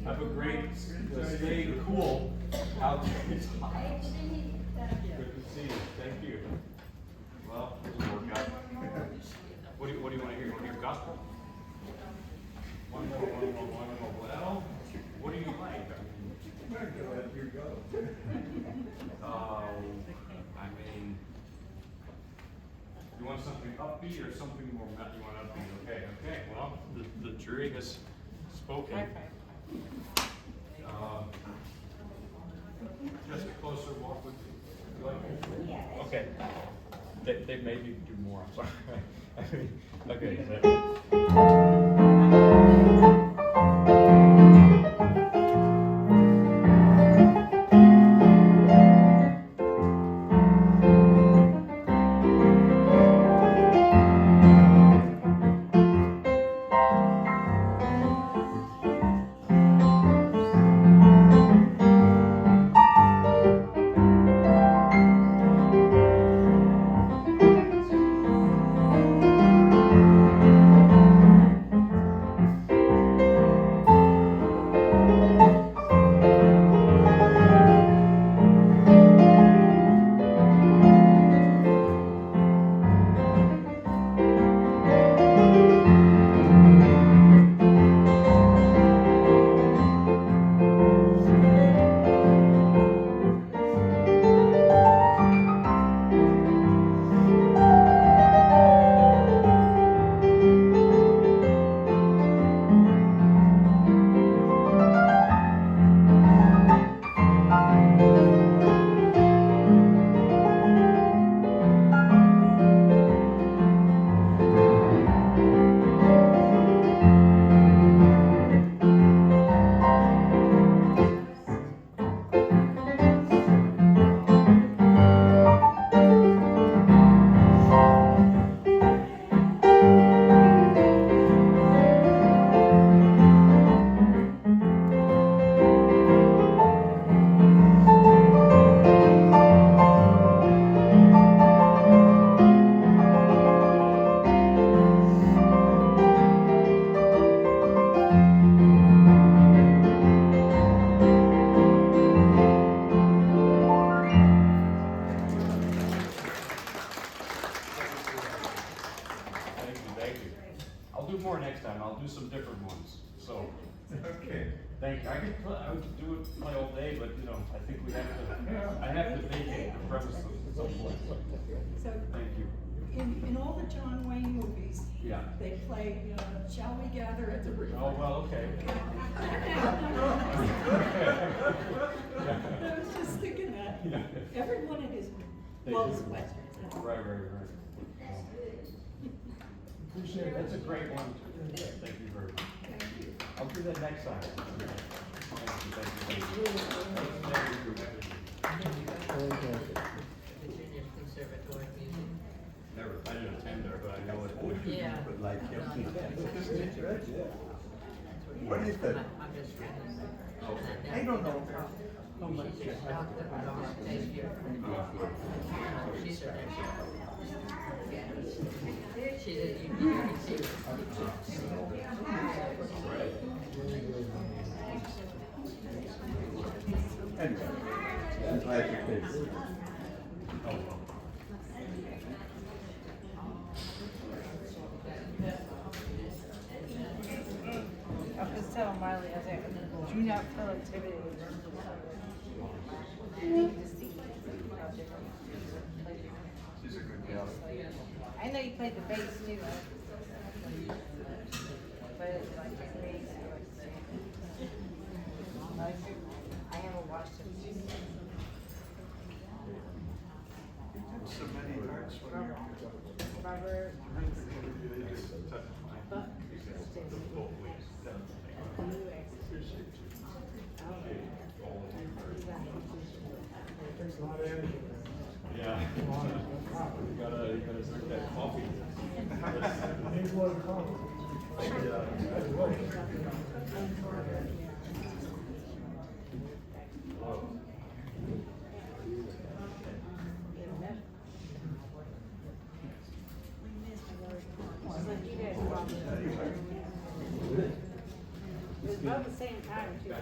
Have a great, stay cool out there. It's hot. Good to see you. Thank you. Well, this will work out. What do you want to hear? You want to hear gospel? One more. Well, what do you like? Here you go. I mean, you want something upbeat or something more? You want upbeat? Okay. Well, the jury has spoken. Just a closer walk with you. Like okay. They made me do more. I'm sorry. I mean, okay. Thank you. I'll do more next time. I'll do some different ones. So, Okay. thank you. I would do it my whole day, but I think we have to. I have to vacate the premises at some point. So, Thank you. in all the John Wayne movies, Yeah. they play, Shall We Gather at the River? Oh well, okay. I was just thinking that. Yeah. Every one of his, They well, do. it's westerns. Right. Appreciate it. That's a great one. Thank you very much. Thank you. I'll do that next time. Thank you. Conservatory music. Never, I didn't attend there, but I know it. Yeah. But like him. What What is that? I'm just trying to say. I don't know. She's a doctor, her daughter stays here. She said that she said you can see Anyway, I'm glad you came. I was telling Miley, I was like, do not feel intimidated. You need to see how different She's a good gal. I know you played the bass too. But it's like the bass. I haven't watched it. So many arts when you're. Robert. Yeah. You gotta drink that coffee. It was about the same time too.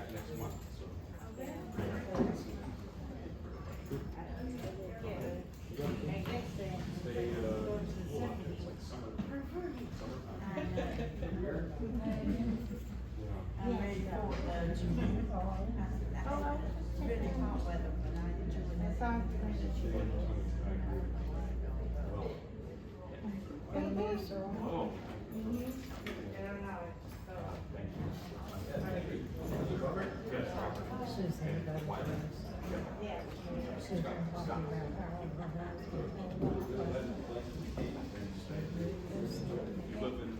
song? Oh. I don't know. Thank you. Yes, Robert. You live in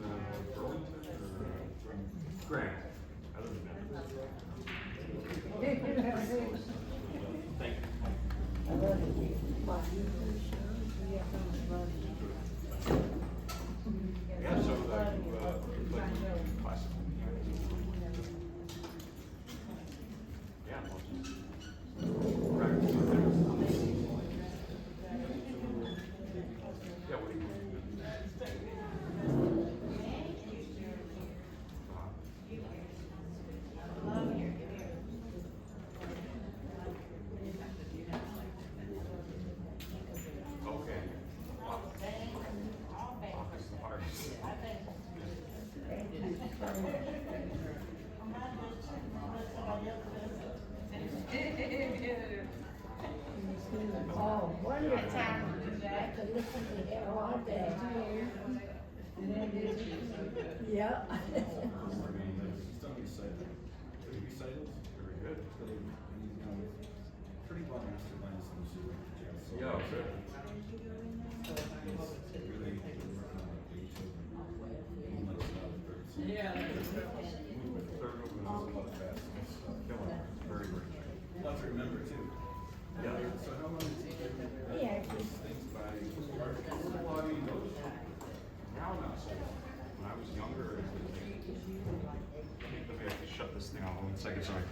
Burlington or Grant? I live in Memphis. Thank you. Yeah, so like classical piano. Yeah, well, just practice on that. Yeah, what do you Okay. Wow. Bach is the hardest. Oh, one more time to do that, to listen to it all day. Yep. Very good. Pretty well mastered by some music. Yeah, good. Really working on like Beethoven, Moonlight Sonata, Third movement is a lot fast. Killing it. Very, very good. Lots to remember too. Yeah. So how long did you do Yeah. those things by heart? Well, I mean, now not so long. When I was younger, let me shut this thing off 1 second, sorry.